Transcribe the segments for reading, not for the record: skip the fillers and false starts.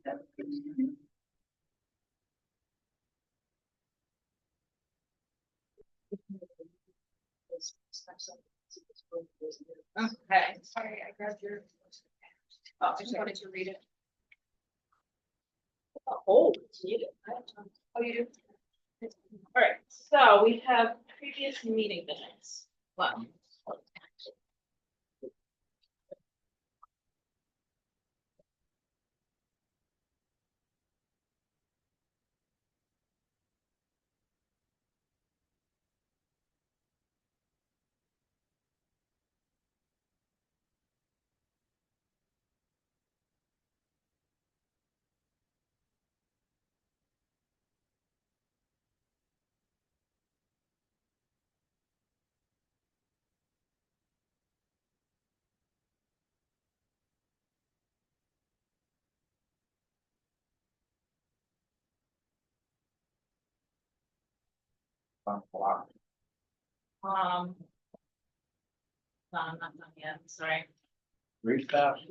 Okay, sorry, I grabbed your. Oh, I just wanted to read it. Oh, it's needed. Oh, you do? All right, so we have previous meeting minutes. Wow. Um. No, I'm not done yet, sorry. Read fast.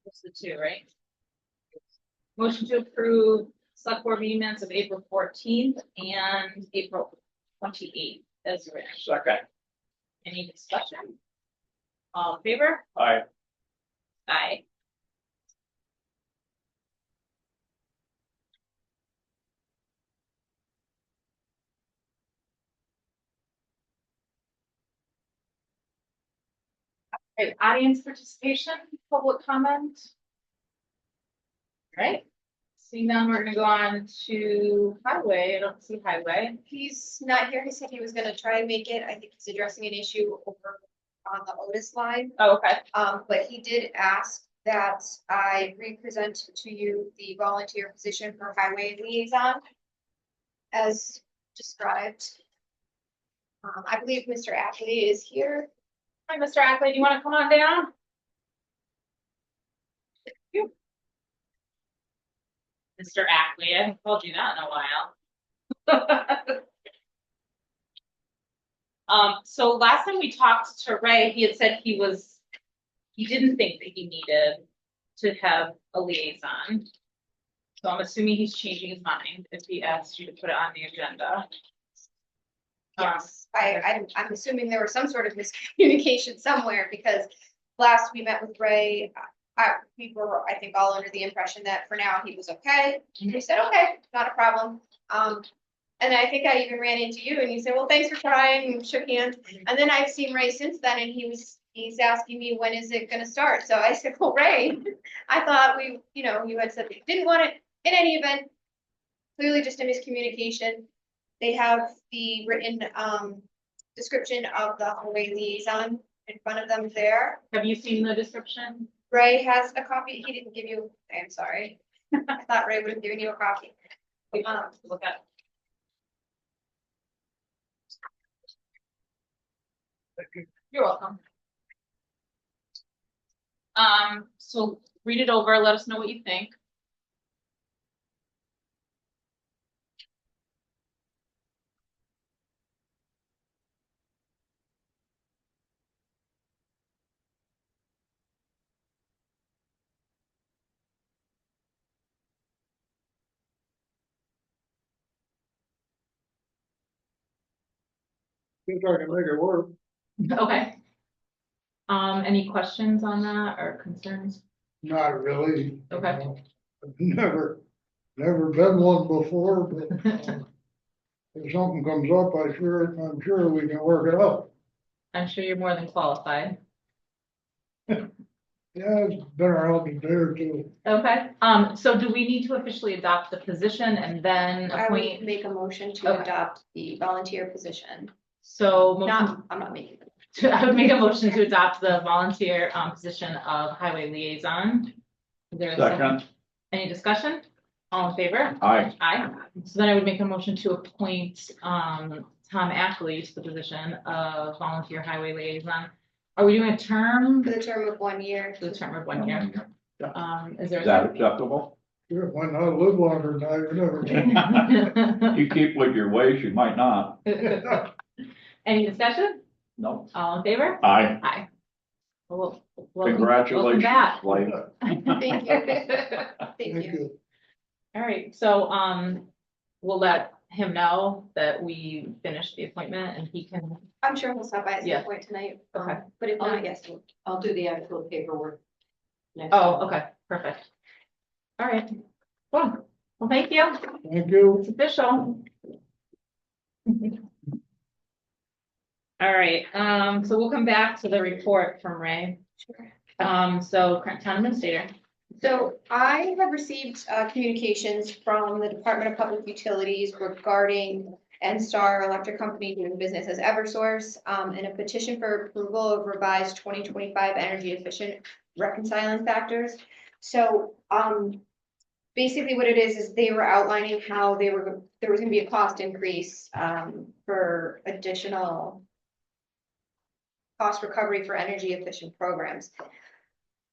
What's the two, right? Motion to approve select board meeting minutes of April 14th and April 28th as written. Second. Any discussion? All in favor? Aye. Aye. Okay, audience participation, public comment. Right? Seeing none, we're gonna go on to highway. I don't see highway. He's not here. He said he was gonna try and make it. I think he's addressing an issue over on the Otis line. Oh, okay. But he did ask that I represent to you the volunteer position for highway liaison as described. I believe Mr. Ackley is here. Hi, Mr. Ackley, do you want to come on down? You. Mr. Ackley, I haven't called you that in a while. So last time we talked to Ray, he had said he didn't think that he needed to have a liaison. So I'm assuming he's changing his mind if he asked you to put it on the agenda. Yes, I'm assuming there was some sort of miscommunication somewhere because last we met with Ray, we were, I think, all under the impression that for now he was okay. And we said, okay, not a problem. And I think I even ran into you and you said, well, thanks for trying, and shook hands. And then I've seen Ray since then and he's asking me, when is it gonna start? So I said, well, Ray, I thought you had said that you didn't want it in any event. Clearly just a miscommunication. They have the written description of the highway liaison in front of them there. Have you seen the description? Ray has a copy. He didn't give you, I'm sorry. I thought Ray would have given you a copy. Look at. You're welcome. So read it over, let us know what you think. Think I can make it work. Okay. Any questions on that or concerns? Not really. Okay. I've never been one before, but if something comes up, I'm sure we can work it out. I'm sure you're more than qualified. Yeah, it's been around a day or two. Okay, so do we need to officially adopt the position and then I would appoint? make a motion to Okay. adopt the volunteer position. So motion, Not, I'm not making it. I would make a motion to adopt the volunteer, position of highway liaison. Is there a Second, Any discussion? All in favor? aye. Aye. So then I would make a motion to appoint, Tom Ackley to the position of volunteer highway liaison. Are we doing a term? For the term of 1 year. For the term of 1 year. Is there? Is that acceptable? Sure, why not live longer than I, you never. You keep with your ways, you might not. Any discussion? No. All in favor? Aye. Aye. Well, welcome Congratulations, back. Blake. Thank you. Thank you. All right, so, we'll let him know that we finished the appointment and he can, I'm sure he'll stop by at Yeah. some point tonight. Okay. But if not, yes. I'll do the actual paperwork. next oh, time. okay, perfect. All right, well, thank you. Thank you. It's official. All right, so we'll come back to the report from Ray. Sure. So town administrator. So I have received communications from the Department of Public Utilities regarding NSTAR Electric Company doing business as Eversource, and a petition for approval of revised 2025 energy efficient reconciling factors. So, basically what it is they were outlining how there was gonna be a cost increase, for additional cost recovery for energy efficient programs.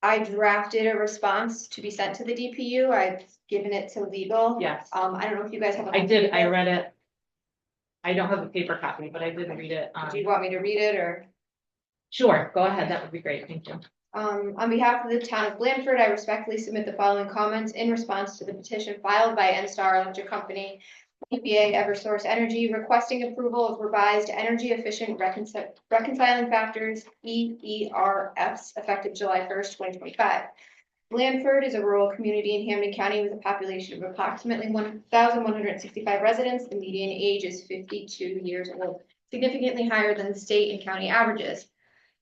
I drafted a response to be sent to the DPU. I've given it to legal. Yes, I don't know if you guys have. a I did, copy I of it. read it. I don't have a paper copy, but I did read it. Do you want me to read it or? Sure, go ahead, that would be great, thank you. On behalf of the town of Blandford, I respectfully submit the following comments in response to the petition filed by NSTAR Electric Company, EPA Eversource Energy, requesting approval of revised energy efficient reconciling factors, EERFs, effective July 1st, 2025. Blandford is a rural community in Hampden County with a population of approximately 1,165 residents. The median age is 52 years old, significantly higher than the state and county averages.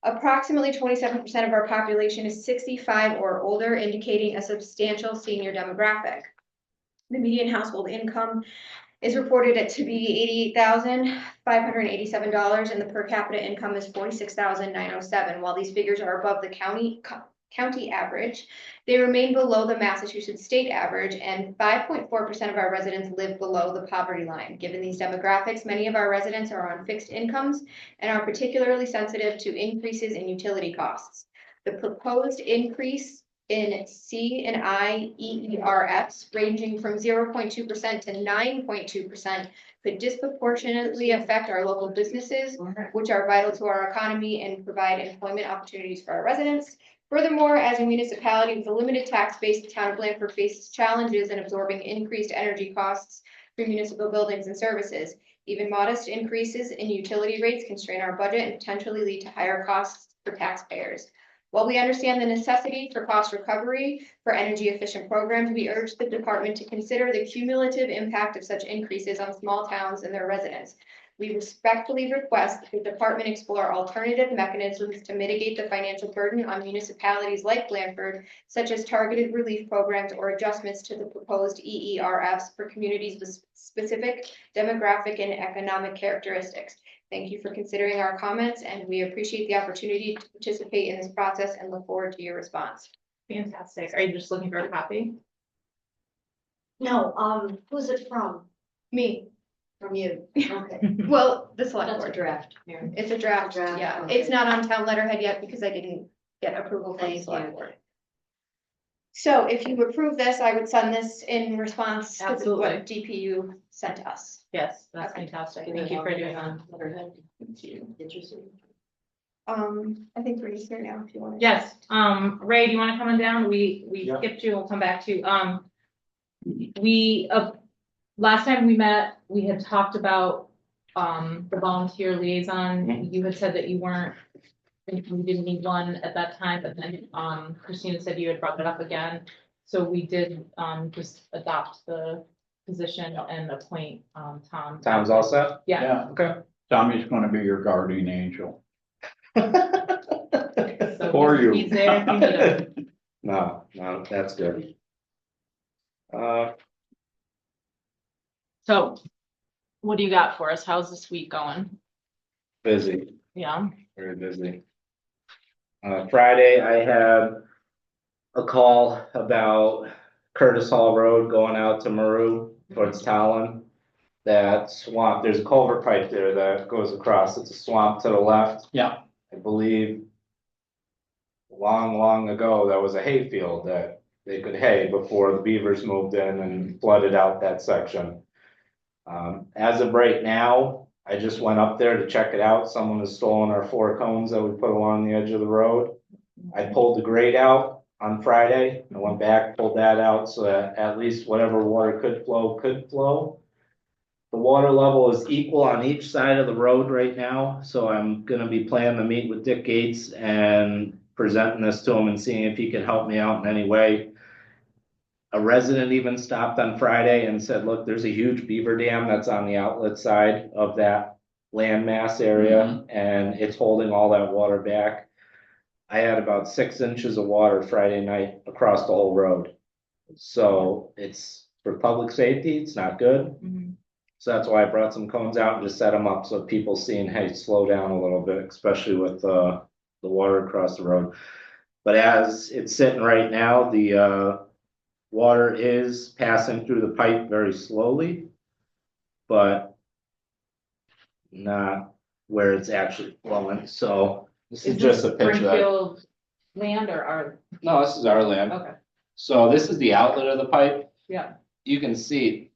Approximately 27% of our population is 65 or older, indicating a substantial senior demographic. The median household income is reported to be $88,587, and the per capita income is $46,907. While these figures are above the county average, they remain below the Massachusetts state average, and 5.4% of our residents live below the poverty line. Given these demographics, many of our residents are on fixed incomes and are particularly sensitive to increases in utility costs. The proposed increase in C and I EERFs ranging from 0.2% to 9.2% could disproportionately affect our local businesses, which are vital to our economy and provide employment opportunities for our residents. Furthermore, as a municipality with a limited tax base, the town of Blandford faces challenges in absorbing increased energy costs for municipal buildings and services. Even modest increases in utility rates can strain our budget and potentially lead to higher costs for taxpayers. While we understand the necessity for cost recovery for energy efficient programs, we urge the department to consider the cumulative impact of such increases on small towns and their residents. We respectfully request that the department explore alternative mechanisms to mitigate the financial burden on municipalities like Blandford, such as targeted relief programs or adjustments to the proposed EERFs for communities with specific demographic and economic characteristics. Thank you for considering our comments, and we appreciate the opportunity to participate in this process and look forward to your response. Fantastic. Are you just looking for a copy? No, who's it from? Me, From you? Okay, well, the select that's a board. draft, Mary. It's a draft, Draft, yeah. okay. It's not on town letterhead yet because I didn't get approval from the Thank select you. board. So if you approve this, I would send this in response to what DPU sent us. Yes, that's Okay. fantastic. Thank you for doing that. Letterhead. Thank you. Interesting. I think Ray's here now if you want. Yes, Ray, do you want to come on down? We Yeah. skipped you, we'll come back to you. We, last time we met, we had talked about, the volunteer liaison. You had said that you weren't, you didn't need one at that time, but then, Christina said you had brought it up again. So we did, just adopt the position and appoint, Tom. Tom's all set? Yeah, Yeah, Okay. Tommy's gonna be your guardian angel. so for you. He's there if you need him. No, that's good. So, what do you got for us? How's this week going? Busy, Yeah, very busy. Friday, I had a call about Curtis Hall Road going out to Maru towards Talon. That swamp, there's a culvert pipe there that goes across. It's a swamp to the left. Yeah. I believe long ago, that was a hay field that they could hay before the beavers moved in and flooded out that section. As of right now, I just went up there to check it out. Someone has stolen our 4 cones that we put along the edge of the road. I pulled the grate out on Friday. I went back, pulled that out so that at least whatever water could flow. The water level is equal on each side of the road right now, so I'm gonna be planning to meet with Dick Gates and presenting this to him and seeing if he can help me out in any way. A resident even stopped on Friday and said, look, there's a huge beaver dam that's on the outlet side of that landmass area, and it's holding all that water back. I had about 6 inches of water Friday night across the whole road. So it's for public safety, it's not good. So that's why I brought some cones out and just set them up so people seeing, hey, slow down a little bit, especially with the water across the road. But as it's sitting right now, the water is passing through the pipe very slowly, but not where it's actually flowing. So this is just a picture. Springfield land or our, No, this is our land. okay, So this is the outlet of the pipe. yeah, You can see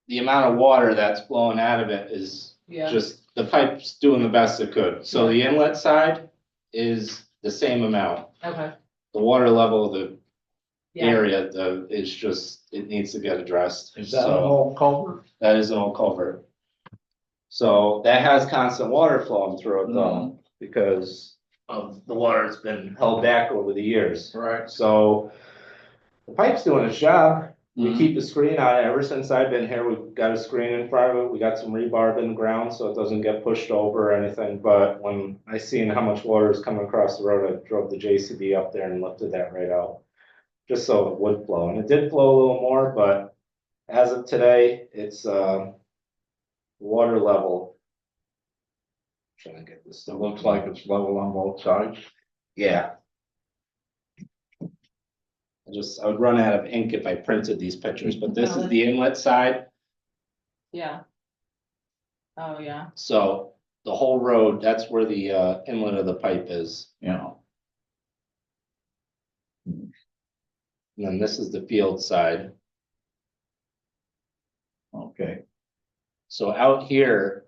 the amount of water that's flowing out of it is yeah. just, the pipe's doing the best it could. So the inlet side is the same amount. Okay, The water level of the yeah, area, is just, it needs to get addressed. Is that an So old culvert? that is an old culvert. So that has constant water flowing through it though, because of the water that's been held back over the years. Right. So the pipe's doing its job. We Mhm. keep a screen on it. Ever since I've been here, we've got a screen in front of it. We got some rebar in the ground so it doesn't get pushed over or anything. But when I seen how much water is coming across the road, I drove the JCB up there and lifted that right out. Just so it would flow. And it did flow a little more, but as of today, it's water level. Trying to get this It stuff. looks like it's level on both sides. Yeah. I would run out of ink if I printed these pictures, but this is the inlet side. yeah. Oh, yeah, So the whole road, that's where the inlet of the pipe is. You know, And then this is the field side. okay. So out here,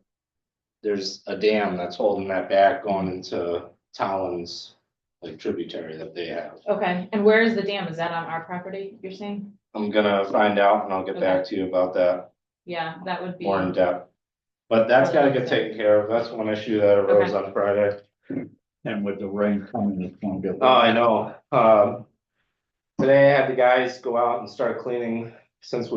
there's a dam that's holding that back going into Talon's like tributary that they have. okay, and where is the dam? Is that on our property, you're saying? I'm gonna find out and I'll get back to you about that Yeah, that would be. more in depth. But that's gotta get taken care of. That's one issue that arose on Friday. And with the rain coming, it's gonna get. Oh, I know. Today I had the guys go out and start cleaning since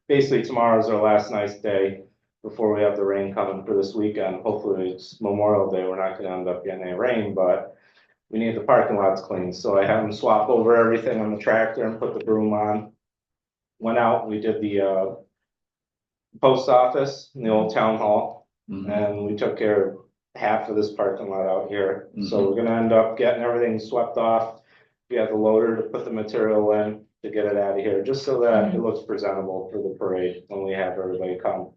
basically tomorrow's our last nice day before we have the rain coming for this weekend. Hopefully it's Memorial Day. We're not gonna end up getting any rain, but we need the parking lots cleaned. So I had them swap over everything on the tractor and put the broom on. Went out, we did the post office in the old town hall. Mhm. And we took care of half of this parking lot out here. So we're gonna end up getting everything swept off. We have the loader to put the material in to get it out of here, just so that it looks presentable for the parade when we have everybody come.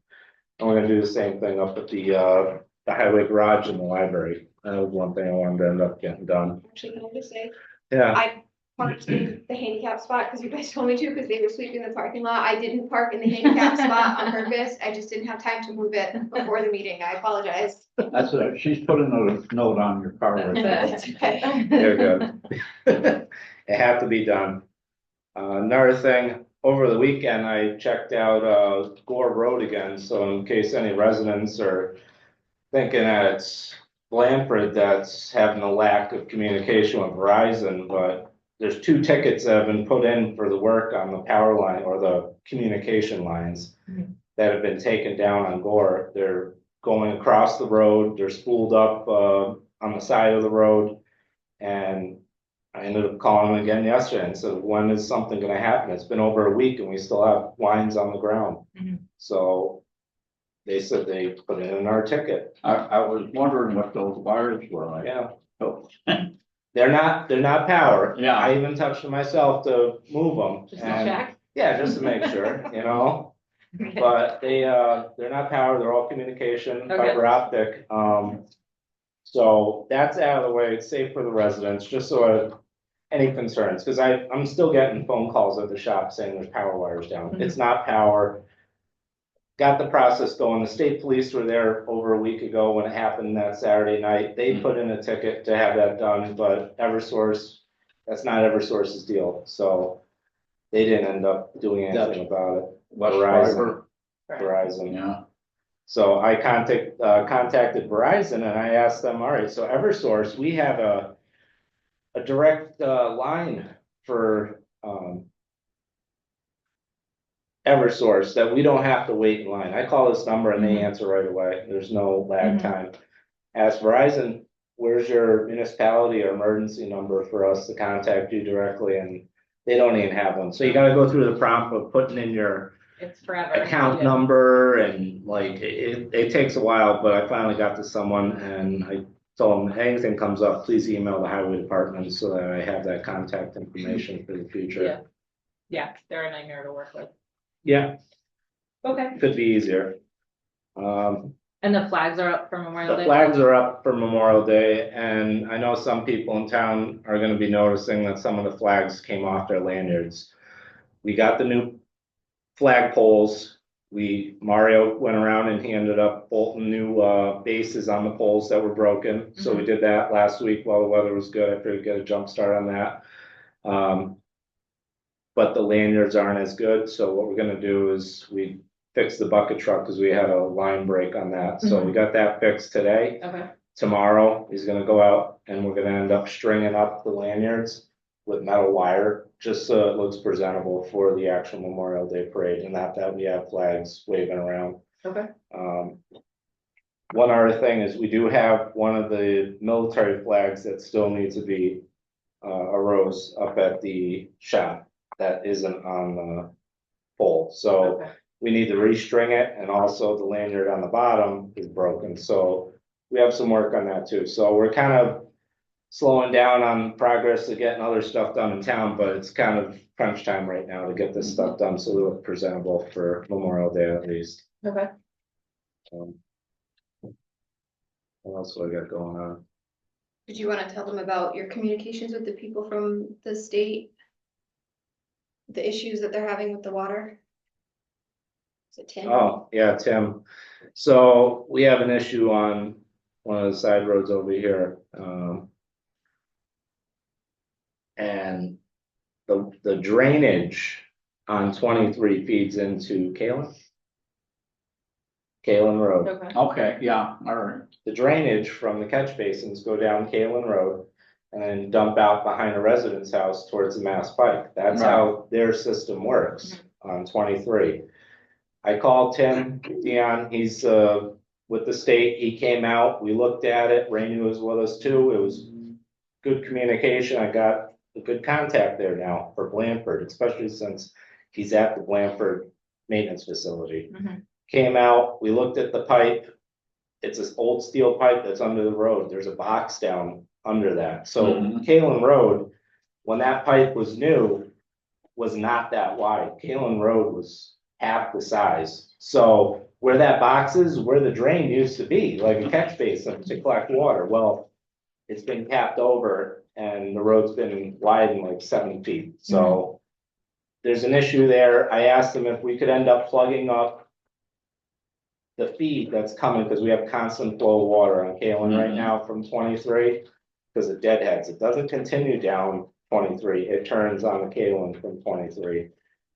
And we're gonna do the same thing up at the highway garage and the library. That was one thing I wanted to end up getting done. Actually, can I just say, Yeah, I parked in the handicap spot because you guys told me to, because they were sweeping the parking lot. I didn't park in the handicap spot on purpose. I just didn't have time to move it before the meeting. I apologize. That's it. She's putting a note on your car right now. That's okay. they're good. It had to be done. Another thing, over the weekend, I checked out Gore Road again, so in case any residents are thinking that it's Blanford that's having a lack of communication with Verizon, but there's 2 tickets that have been put in for the work on the power line or the communication lines that have been taken down on Gore. They're going across the road, they're spooled up on the side of the road, And I ended up calling him again yesterday and said, when is something gonna happen? It's been over a week and we still have lines on the ground. Mhm. So they said they put it in our ticket. I was wondering what those wires were like. Yeah, Oh, they're not power. Yeah. I even touched it myself to move them. Just to check. Yeah, just to make sure, you know, but they're not power, they're all communication, Okay. fiber optic. So that's out of the way, it's safe for the residents, just so any concerns, because I'm still getting phone calls at the shop saying there's power wires down. It's not power. Got the process going. The state police were there over a week ago when it happened that Saturday night. They put in a ticket to have that done, but Eversource, that's not Eversource's deal, so they didn't end up doing anything about it. West Verizon. Fiber, Verizon. yeah. So I contacted Verizon and I asked them, all right, so Eversource, we have a direct line for Eversource that we don't have to wait in line. I call this number and they answer right away. There's no lag time. Ask Verizon, where's your municipality or emergency number for us to contact you directly? And they don't even have one. So you gotta go through the prompt of putting in your It's forever. account Yeah. number and like, it takes a while, but I finally got to someone and I told them, anything comes up, please email the highway department so that I have that contact information for the future. Yeah, they're a nightmare to work with. Yeah, Okay. could be easier. And the flags are up for Memorial The Day? flags are up for Memorial Day, and I know some people in town are gonna be noticing that some of the flags came off their lanyards. We got the new flag poles. Mario went around and he ended up bolting new bases on the poles that were broken. So we did that last week while the weather was good. I figured get a jump start on that. But the lanyards aren't as good, so what we're gonna do is we fix the bucket truck because we had a line break on that. So we got that fixed today. Okay, Tomorrow, he's gonna go out and we're gonna end up stringing up the lanyards with metal wire, just so it looks presentable for the actual Memorial Day parade and not that we have flags waving around. okay. One other thing is we do have one of the military flags that still needs to be arose up at the shop that isn't on the pole. So Okay. we need to restring it and also the lanyard on the bottom is broken. So we have some work on that too. So we're kind of slowing down on progress of getting other stuff done in town, but it's kind of crunch time right now to get this stuff done so we look presentable for Memorial Day at least. Okay. What else do I got going on? Did you want to tell them about your communications with the people from the state? The issues that they're having with the water? Is it Tim? Oh, yeah, Tim. So we have an issue on one of the side roads over here. And the drainage on 23 feeds into Kalen. Kalen Road. Okay. Okay, yeah, all right. The drainage from the catch basins go down Kalen Road and then dump out behind a resident's house towards the Mass Pike. That's how their system works on 23. I called Tim Dion, he's with the state, he came out, we looked at it, Rainey was with us too, it was good communication, I got a good contact there now for Blanford, especially since he's at the Blanford maintenance facility. Came out, we looked at the pipe, it's this old steel pipe that's under the road, there's a box down under that. So Kalen Road, when that pipe was new, was not that wide. Kalen Road was half the size. So where that box is, where the drain used to be, like a catch basin to collect water, well, it's been capped over and the road's been widened like 7 feet. So there's an issue there. I asked them if we could end up plugging up the feed that's coming, because we have constant flow of water on Kalen right now from 23, because it deadheads. It doesn't continue down 23, it turns on the Kalen from 23.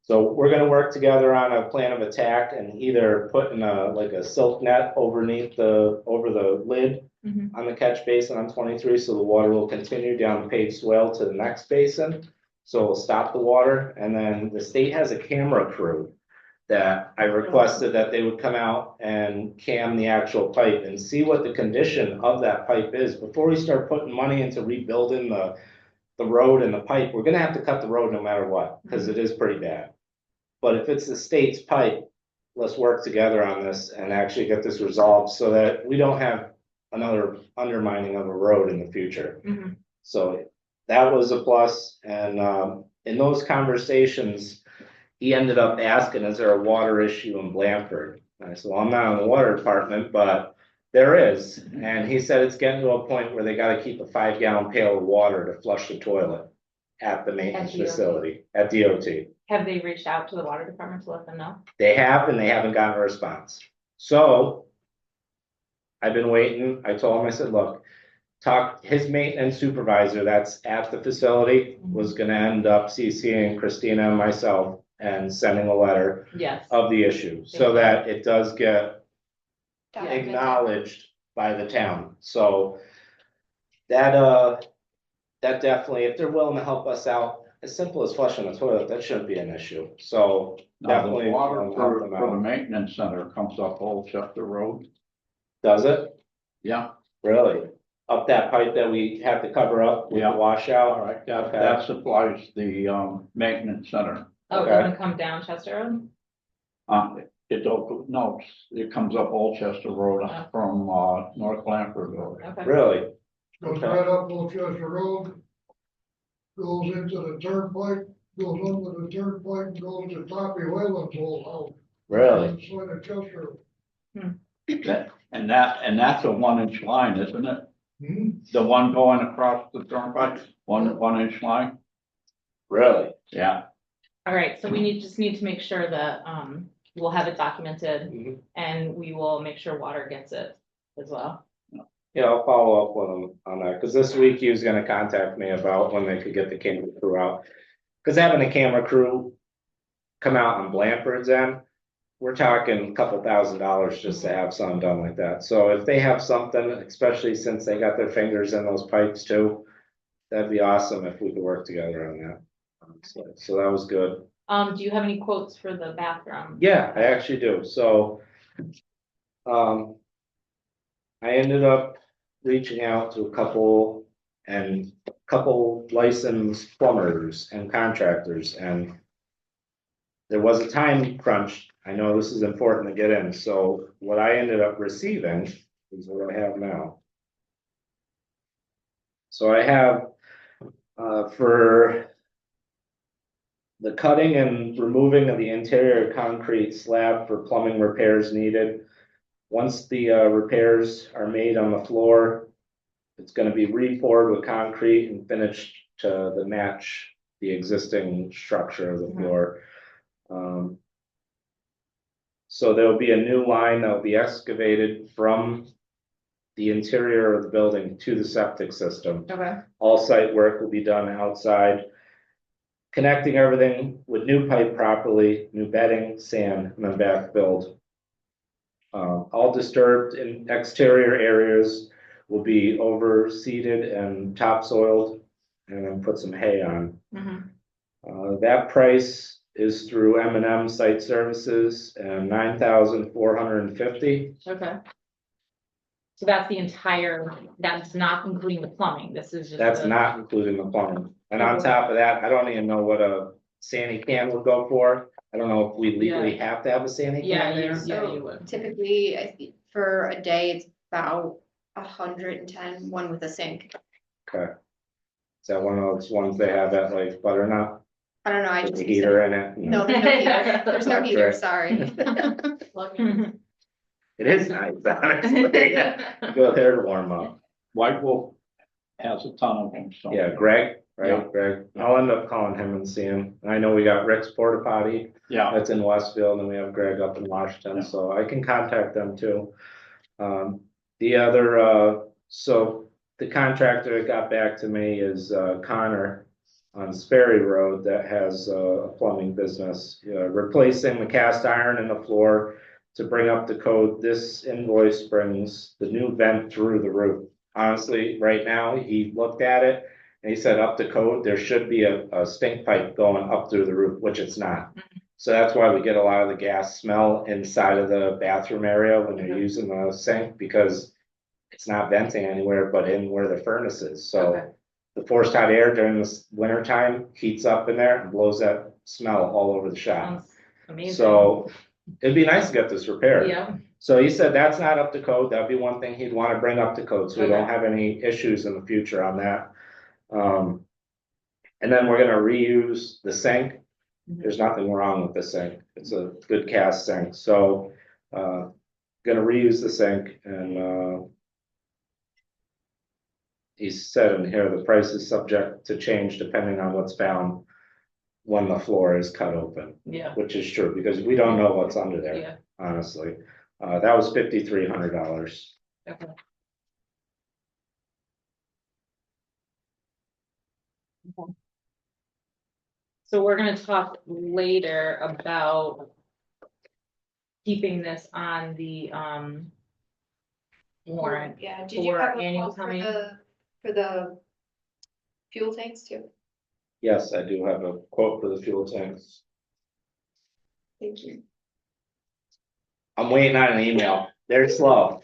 So we're gonna work together on a plan of attack and either putting like a silk net over the lid on the catch basin on 23, so the water will continue down the paved swale to the next basin. So it'll stop the water, and then the state has a camera crew that I requested that they would come out and cam the actual pipe and see what the condition of that pipe is before we start putting money into rebuilding the road and the pipe. We're gonna have to cut the road no matter what, because it is pretty bad. But if it's the state's pipe, let's work together on this and actually get this resolved so that we don't have another undermining of a road in the future. Mhm. So that was a plus, and in those conversations, he ended up asking, is there a water issue in Blanford? And I said, well, I'm not in the water department, but there is. And he said it's getting to a point where they gotta keep a 5-gallon pail of water to flush the toilet at the maintenance At DOT. facility, at DOT. Have they reached out to the water department to let them know? They have, and they haven't gotten a response. So I've been waiting. I told him, I said, look, his maintenance supervisor that's at the facility was gonna end up CCing Christina and myself and sending a letter Yes. of the issue so that it does get Documented. acknowledged by the town. So that, that definitely, if they're willing to help us out, as simple as flushing the toilet, that shouldn't be an issue. So Now, the definitely water help for them the out. maintenance center comes up Old Chester Road. Does it? Yeah, Really? Up that pipe that we have to cover up with the Yeah. washout? all right, Okay. that supplies the, maintenance center. Oh, it Okay. doesn't come down Chester Road? It don't, no, it comes up Old Chester Road Oh. from, North Blanford Road. Okay. Really? Goes Okay. right up Old Chester Road. Goes into the turnpike, goes under the turnpike, and goes to Toppy Whalen's old house. Really? It's like a Chester. And that's a 1-inch line, isn't it? Hmm? The one going across the turnpike, 1-inch line? Really? Yeah, All right, so we just need to make sure that, we'll have it documented Mhm. and we will make sure water gets it as well. Yeah, I'll follow up with him on that, because this week he was gonna contact me about when they could get the camera crew out. Because having a camera crew come out on Blanford's end, we're talking a couple $1,000s just to have something done like that. So if they have something, especially since they got their fingers in those pipes too, that'd be awesome if we could work together on that. So that was good. Do you have any quotes for the bathroom? Yeah, I actually do, so. I ended up reaching out to a couple licensed plumbers and contractors, and. There was a time crunch, I know this is important to get in, so what I ended up receiving is what I have now. So I have, for. The cutting and removing of the interior concrete slab for plumbing repairs needed. Once the repairs are made on the floor, it's gonna be re-poured with concrete and finished to the match the existing structure of the floor. So there'll be a new line that'll be excavated from the interior of the building to the septic system. Okay. All site work will be done outside. Connecting everything with new pipe properly, new bedding, sand, and then backfilled. All disturbed in exterior areas will be overseeded and topsoiled, and then put some hay on. Mhm. That price is through M&M Site Services and $9,450. Okay. So that's the entire, that's not including the plumbing, this is just. That's the- not including the plumbing. And on top of that, I don't even know what a Sandy can would go for. I don't know if we legally have to have a Sandy can Yeah, there. you would. Typically, I think for a day, it's about 110, one with a sink. Okay. Is that one of those ones they have at like Butternut, I don't know, I with just. the heater in it? No, there's no heater, there's no heater, sorry. It is nice, honestly. Go there to warm up. White Wolf has a ton of them, so. Yeah, Greg, Yeah. right, Greg. I'll end up calling him and seeing him. And I know we got Rick's Porta Potty, Yeah, that's in Westfield, and we have Greg up in Washington, Yeah. so I can contact them too. The other, so the contractor that got back to me is Connor on Sperry Road that has a plumbing business, replacing the cast iron in the floor to bring up the code. This invoice brings the new vent through the roof. Honestly, right now, he looked at it and he said up to code, there should be a stink pipe going up through the roof, which it's not. So that's why we get a lot of the gas smell inside of the bathroom area when you're Mhm. using the sink, because it's not venting anywhere but in where the furnace is, Okay. so. The forced hot air during the winter time heats up in there and blows that smell all over the shop. Sounds amazing. So it'd be nice to get this repaired. Yeah, So he said that's not up to code. That'd be one thing he'd want to bring up to code, so we don't Okay. have any issues in the future on that. And then we're gonna reuse the sink. Mhm. There's nothing wrong with the sink. It's a good cast sink, so, gonna reuse the sink and, he said in here, the price is subject to change depending on what's found when the floor is cut open, yeah, which is true, because we don't know what's under there, yeah, honestly. That was $5,300. okay. Okay. So we're gonna talk later about keeping this on the, warrant. Yeah, did you For have a annual quote coming? for the fuel tanks too? Yes, I do have a quote for the fuel tanks. Thank you. I'm waiting on an email. They're slow.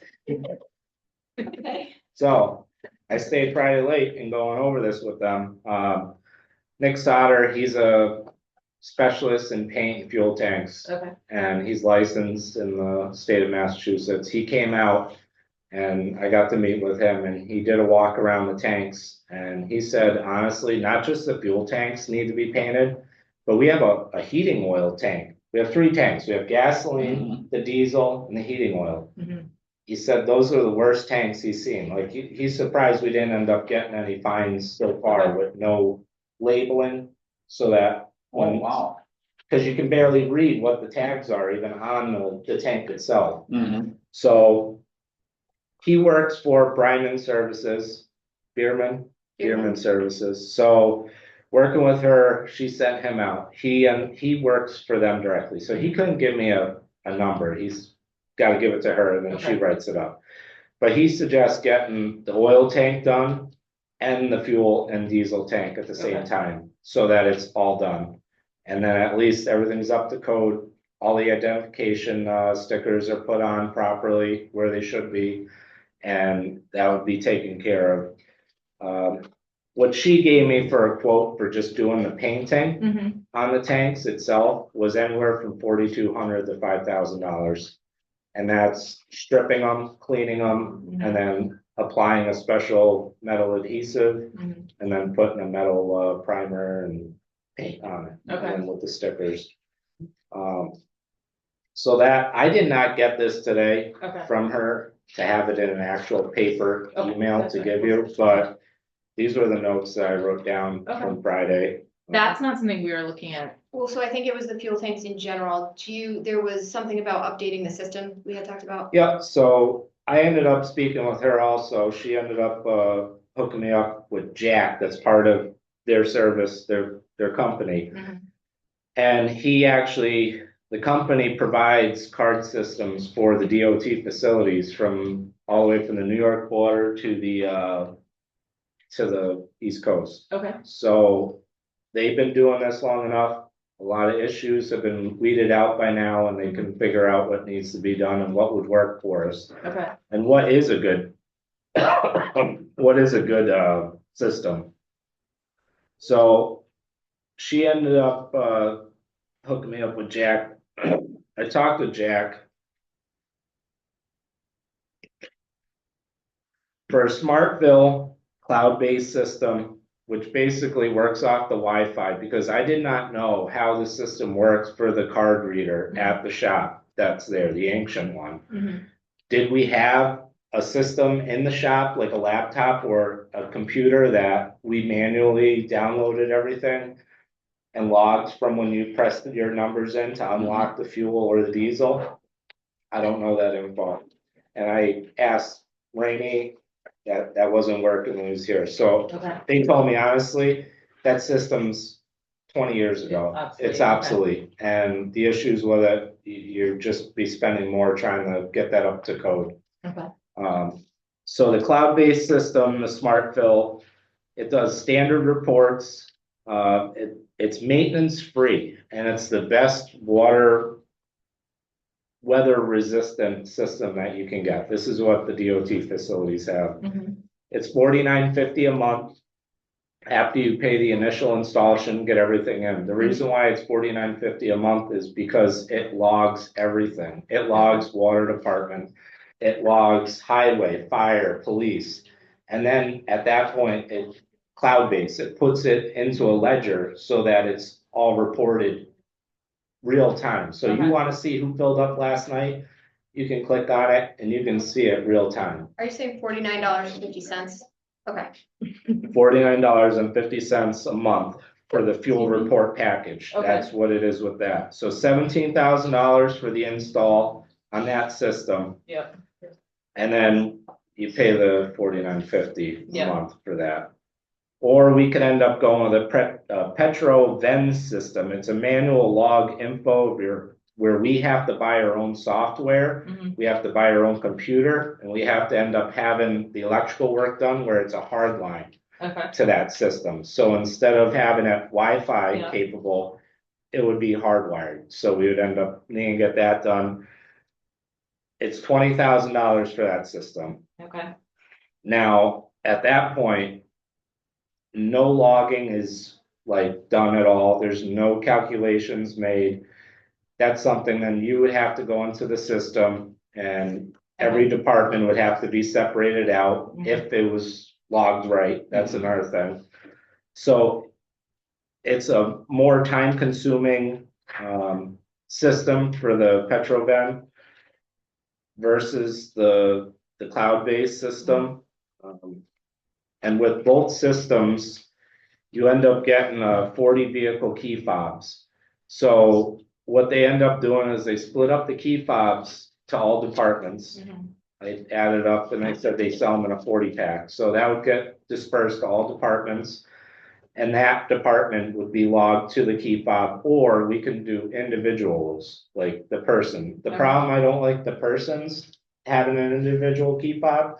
Okay. So I stayed Friday late and going over this with them. Nick Sauter, he's a specialist in paint and fuel tanks. Okay, And he's licensed in the state of Massachusetts. He came out and I got to meet with him and he did a walk around the tanks. And he said, honestly, not just the fuel tanks need to be painted, but we have a heating oil tank. We have 3 tanks. We have gasoline, the diesel, and the heating oil. Mhm. He said those are the worst tanks he's seen. Like he's surprised we didn't end up getting any fines so far with no labeling, so that Oh, when, wow. because you can barely read what the tags are even on the tank itself. Mm-hmm. So he works for Bryman Services, Bierman Services. So working with her, she sent him out. He works for them directly, so he couldn't give me a number. He's got to give it to her and then she Okay. writes it up. But he suggests getting the oil tank done and the fuel and diesel tank at the same Okay. time, so that it's all done. And then at least everything's up to code. All the identification stickers are put on properly where they should be. And that would be taken care of. What she gave me for a quote for just doing the painting Mhm. on the tanks itself was anywhere from $4,200 to $5,000. And that's stripping them, cleaning them, and then applying a special metal adhesive. Mhm. And then putting a metal primer and paint on it. Okay. And then with the stickers. So that, I did not get this today Okay, from her to have it in an actual paper Okay, email that's to fine. give you, but these were the notes that I wrote down Okay. from Friday. that's not something we were looking at. Well, so I think it was the fuel tanks in general. There was something about updating the system we had talked about. Yep, so I ended up speaking with her also. She ended up hooking me up with Jack, that's part of their service, their company. Mhm. And he actually, the company provides card systems for the DOT facilities from all the way from the New York border to the East Coast. Okay, So they've been doing this long enough. A lot of issues have been weeded out by now and they can figure out what needs to be done and what would work for us. okay, And what is a good, system? So she ended up, hooking me up with Jack. I talked to Jack. For a Smartville cloud-based system, which basically works off the Wi-Fi, because I did not know how the system works for the card reader at the shop that's there, the ancient one. Mhm. Did we have a system in the shop, like a laptop or a computer that we manually downloaded everything and logs from when you pressed your numbers in to unlock the fuel or the diesel? I don't know that info. And I asked Rainey, that wasn't working when he was here, so okay, they told me honestly, that system's 20 years ago. Obsolete, It's okay. obsolete, and the issues with it, you're just be spending more trying to get that up to code. okay, So the cloud-based system, the SmartFill, it does standard reports It's maintenance free and it's the best weather resistant system that you can get. This is what the DOT facilities have. Mhm. It's $49.50 a month. After you pay the initial installation, get everything in. The reason why it's $49.50 a month is because it logs everything. It logs water department, it logs highway, fire, police. And then at that point, it cloud-based, it puts it into a ledger so that it's all reported real time. So Okay. you wanna see who filled up last night, you can click on it and you can see it real time. Are you saying $49.50? Okay, $49.50 a month for the fuel report package. Okay. That's what it is with that. So $17,000 for the install on that system. Yep. And then you pay the $49.50 a Yeah. month for that. Or we could end up going with a Petro Ven system. It's a manual log info where we have to buy our own software. Mhm. We have to buy our own computer and we have to end up having the electrical work done where it's a hard line Okay. to that system. So instead of having it Wi-Fi Yeah. capable, it would be hardwired. So we would end up needing to get that done. It's $20,000 for that system. Okay. Now, at that point, no logging is like done at all. There's no calculations made. That's something then you would have to go into the system and every department would have to be separated out if it was logged right. That's another thing. So it's a more time consuming system for the Petroven versus the cloud-based system. And with both systems, you end up getting 40 vehicle key fobs. So what they end up doing is they split up the key fobs to all departments. Mhm. They added up and they said they sell them in a 40 pack. So that would get dispersed to all departments. And that department would be logged to the key fob, or we can do individuals, like the person. The Okay. problem I don't like the persons having an individual key fob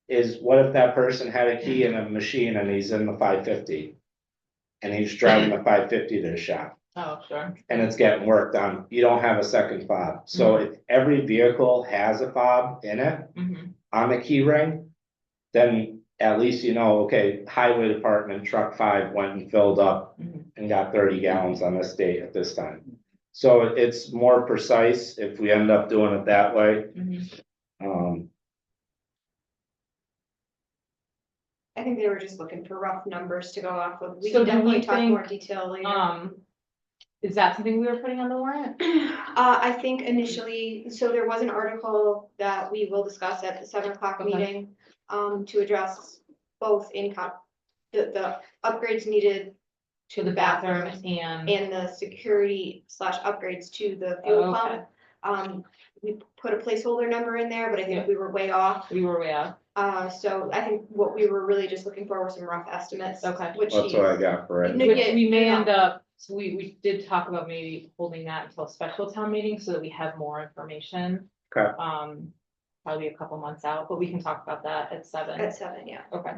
is what if that person had a key in a machine and he's in the 550? And he's driving the 550 to the shop Oh, sure. and it's getting worked on, you don't have a second fob. So if every vehicle has a fob in it Mhm. on the key ring, then at least you know, okay, highway department, truck 5 went and filled up Mhm. and got 30 gallons on this date at this time. So it's more precise if we end up doing it that way. Mhm. I think they were just looking for rough numbers to go off of. We So can do definitely we talk think, more detail later. Is that something we were putting on the warrant? I think initially, so there was an article that we will discuss at the 7 o'clock Okay. meeting, to address both the upgrades needed To the bathroom and. and the security / upgrades to the fuel Oh, okay. pump. We put a placeholder number in there, but I Yeah. think we were way off. We were way out. So I think what we were really just looking for were some rough estimates. Okay. Which That's what I got for it. No, Which yeah, we may no. end up, so we did talk about maybe holding that until a special town meeting so that we have more information. Okay. Probably a couple months out, but we can talk about that at 7. At 7, yeah. Okay.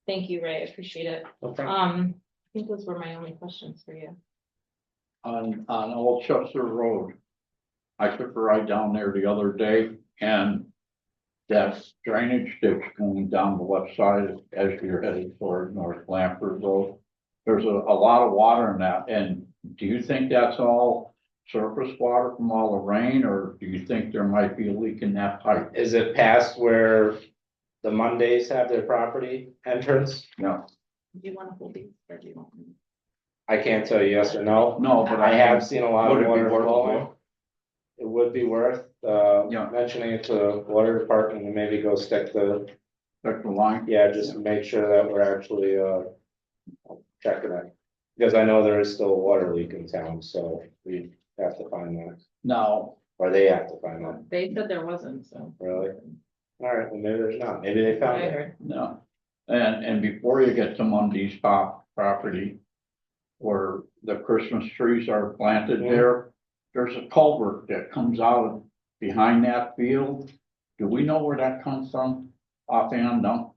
Thank you, Ray. I appreciate it. Okay. I think those were my only questions for you. On Old Chester Road. I took a ride down there the other day and that drainage ditch going down the left side as you're heading toward North Blanford Road. There's a lot of water in that, and do you think that's all surface water from all the rain, or do you think there might be a leak in that pipe? Is it past where the Mondays have their property entrance? No, Do you want to hold these or do you want? me? I can't tell you yes or no. no, but I have seen a lot Would of it be water worth a flowing. look? It would be worth, Yeah. mentioning it to the water department and maybe go stick the, Check the line. yeah, just make sure that we're actually, checking it. Because I know there is still a water leak in town, so we have to find that, Now, or they have to find that, They said there wasn't, so. really? All right, well, maybe there's not, maybe they found I it. heard. no, and before you get to Mundy's property, where the Christmas trees are planted Mhm. there's a culvert that comes out behind that field. Do we know where that comes from offhand? No,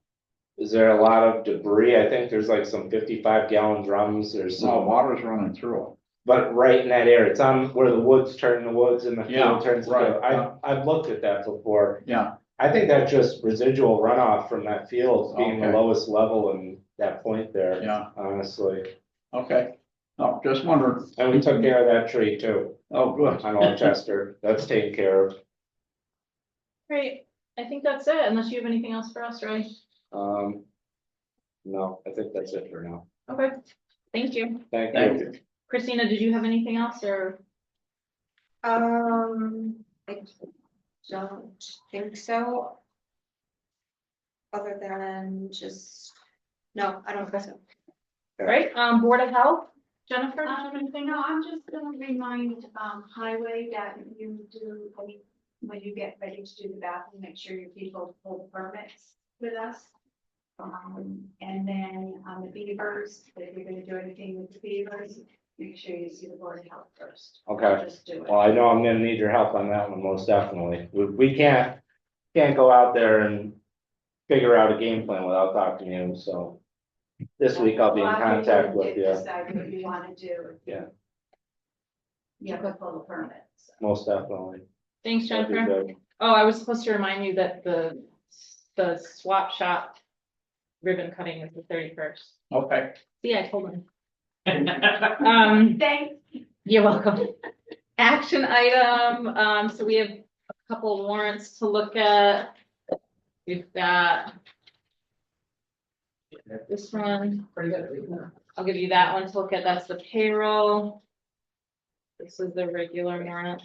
Is there a lot of debris? I think there's like some 55-gallon drums, there's So some, water's running through but right in that area, it's on where the woods turn the woods and the Yeah, field turns the right, field. I've looked at that before. it. Yeah, I think that's just residual runoff from that field being the Okay. lowest level in that point there, yeah, honestly. okay. No, just wondering. And we took care of that tree too, Oh, good. on Old Chester, that's taken care of. Great, I think that's it, unless you have anything else for us, Ray. No, I think that's it for now. Okay, thank you. Thank Thank you. you. Christina, did you have anything else, or? I don't think so. Other than just, no, I don't think so. Right, Board of Health, Jennifer, did you have anything? No, I'm just gonna remind, Highway that you do, when you get ready to do the bathroom, make sure your people pull the permits with us. And then on the beavers, if you're gonna do anything with the beavers, make sure you see the Board of Health first. Okay, Just do it. well, I know I'm gonna need your help on that one, most definitely. We can't go out there and figure out a game plan without talking to you, so. This week I'll be in Well, after contact with you, Decide what you wanna do. Yeah. You have to pull the permits. most definitely. Thanks, That'd be Jennifer. good. Oh, I was supposed to remind you that the swap shop ribbon cutting is the 31st. Okay. See, I told him. Thanks. You're welcome. Action item, so we have a couple warrants to look at. We've got this one. I'll give you that one to look at. That's the payroll. This is the regular warrant.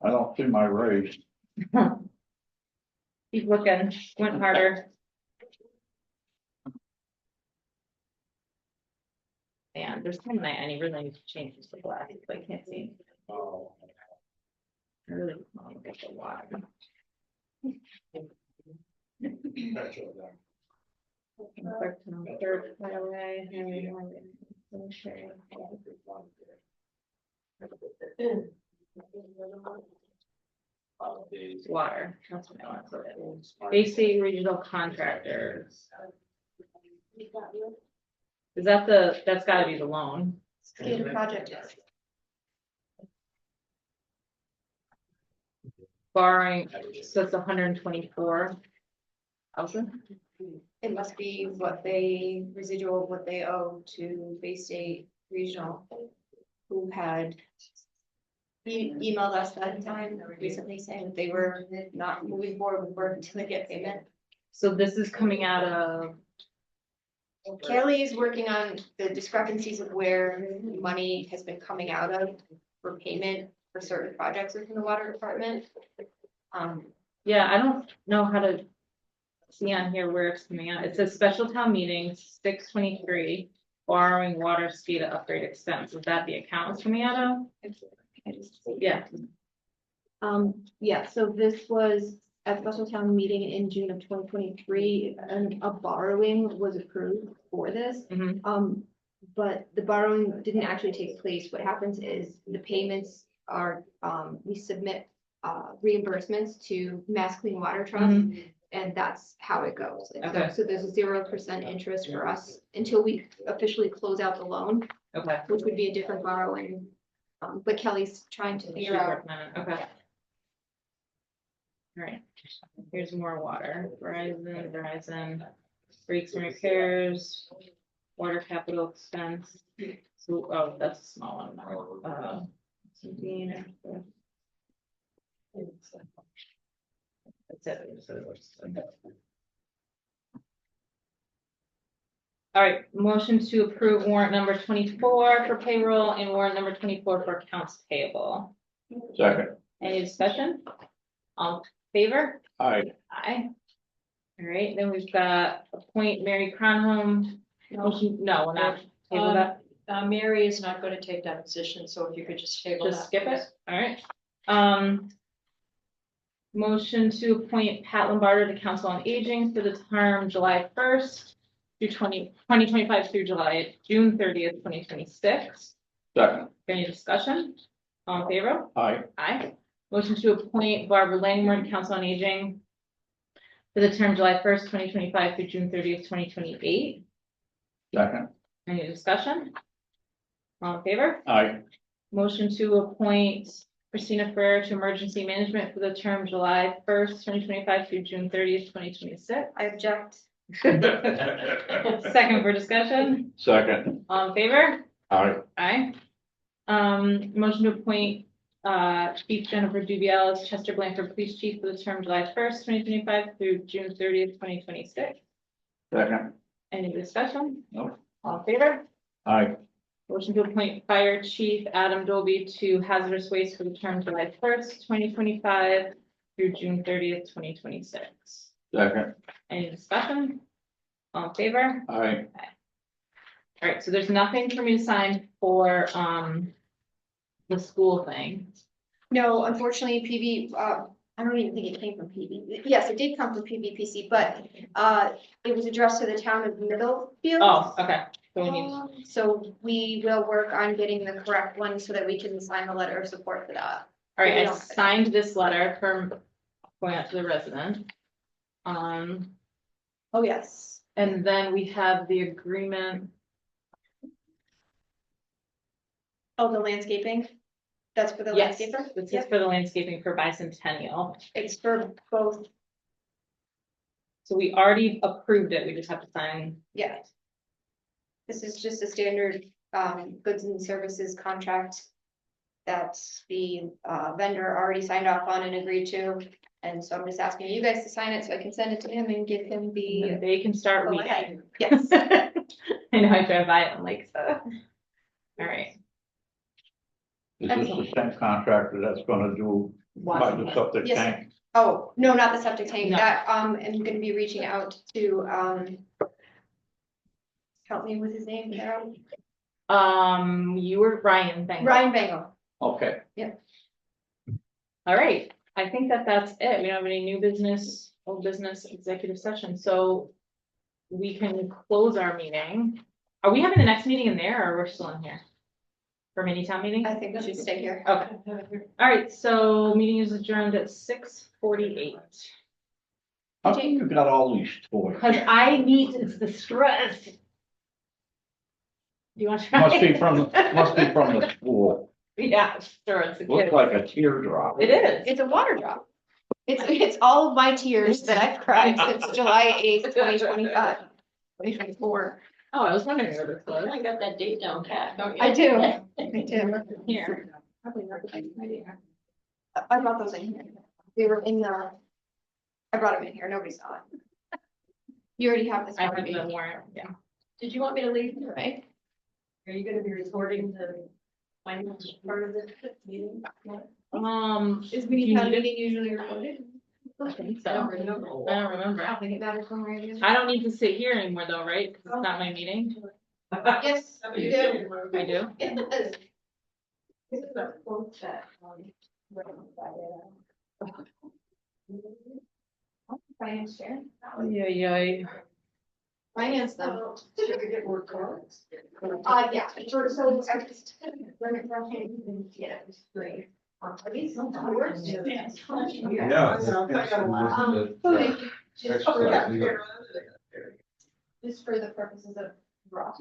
I don't see my raise. Keep looking, went harder. And there's something I really need to change this to black, but I can't see. I really want to get the water. Third highway, Henry Highway. Water, that's what I want to put in. AC Regional Contractors. Is that that's gotta be the loan. Skater project is. Borrowing, so it's 124,000. It must be what they, residual of what they owe to Bay State Regional, who had emailed us that time recently saying that they were not moving forward with work until they get payment. So this is coming out of, Kelly is working on the discrepancies of where money has been coming out of for payment for certain projects within the water department. yeah, I don't know how to see on here where it's coming out. It says special town meeting, 623, borrowing water SCADA upgrade expense. Is that the account it's coming out of? Yeah, Yeah, so this was at special town meeting in June of 2023, and a borrowing was approved for this. mhm, But the borrowing didn't actually take place. What happens is the payments are, we submit reimbursements to Mass Clean Water Trust, and that's how it goes. And Okay. So there's a 0% interest for us until we officially close out the loan, okay. which would be a different borrowing. But Kelly's trying to She's figure out. working on it, okay. All right, here's more water, Verizon, breaks and repairs, water capital expense. So, oh, that's a small one. 17. That's it. All right, motion to approve warrant number 24 for payroll and warrant number 24 for accounts payable. Second. Any discussion? All in favor? Aye. Aye. All right, then we've got appoint Mary Cronholm. Motion, no, we're not table that, Mary is not going to take that position, so if you could just table that. just skip it, all right. Motion to appoint Pat Lombardo to Council on Aging for the term July 1st through 2025 through June 30th, 2026. Second. Any discussion? All in favor? Aye. Aye. Motion to appoint Barbara Langmore to Council on Aging for the term July 1st, 2025 through June 30th, 2028. Second, Any discussion? All in favor? aye. Motion to appoint Christina Ferrer to Emergency Management for the term July 1st, 2025 through June 30th, 2026. I object. Second for discussion. Second, All in favor? aye. Aye. Motion to appoint Chief Jennifer Dubiel as Chester Blanford Police Chief for the term July 1st, 2025 through June 30th, 2026. Second, Any discussion? no, All in favor? aye. Motion to appoint Fire Chief Adam Dolby to Hazardous Waste for the term July 1st, 2025 through June 30th, 2026. Second, Any discussion? All in favor? aye. All right, so there's nothing for me to sign for, the school thing. No, unfortunately, I don't even think it came from PB. Yes, it did come from PVPC, but, it was addressed to the town of Middlefield. Oh, okay. So we need, So we will work on getting the correct one so that we can sign the letter of support for that. all right, I Yeah. signed this letter from going out to the resident. Oh, yes. And then we have the agreement. Oh, the landscaping? That's for the Yes, landscaper? this is Yep. for the landscaping for bicentennial. It's for both, So we already approved it. We just have to sign. yeah. This is just a standard, goods and services contract that the, vendor already signed off on and agreed to. And so I'm just asking you guys to sign it so I can send it to him and give him the, And they can start go reading. ahead. Yes. I know, I drive by it, I'm like, so. All right. Is this the same contractor that's gonna do by the septic Yes, tank? Oh, no, not the septic tank. No. That, I'm gonna be reaching out to, help me with his name, Carol? You were Ryan, thank you. Ryan Bangle. Okay, All right, I think that that's it. We don't have any new business, old business, executive session, so we can close our meeting. Are we having the next meeting in there or we're still in here? For mini town meeting? I think we should stay here. Okay, all right, so meeting is adjourned at 6:48. how come you got all these toys? Cause I need, it's the stress. Do you want to try? Must be from the school. Yeah, sure, it's a Looks kid. like a teardrop. It is. It's a water drop. It's all of my tears that I've cried since July 8th, 2025. 2024. Oh, I was wondering where this was. I got that date down pat, don't you? I do. I do. Here. Probably not the idea. I brought those in here. They were in the, I brought them in here. Nobody saw it. You already have this. I have copy. the warrant, yeah. Did you want me to leave, right? Are you gonna be recording the finance part of the meeting? Is do we you have need it? meeting usually recorded? I think I don't so. remember. I don't remember. I think it matters when we're in. I don't need to sit here anymore though, right? 'Cause it's not my meeting. Yes, you do. I do. It is. This is a quote that, Finance chair. Yeah, yeah. Finance them. should we get more cards? Yeah, so I just. Run it from him. Yeah, it was great. Are these some words? Yeah. Just for the purposes of. Ross.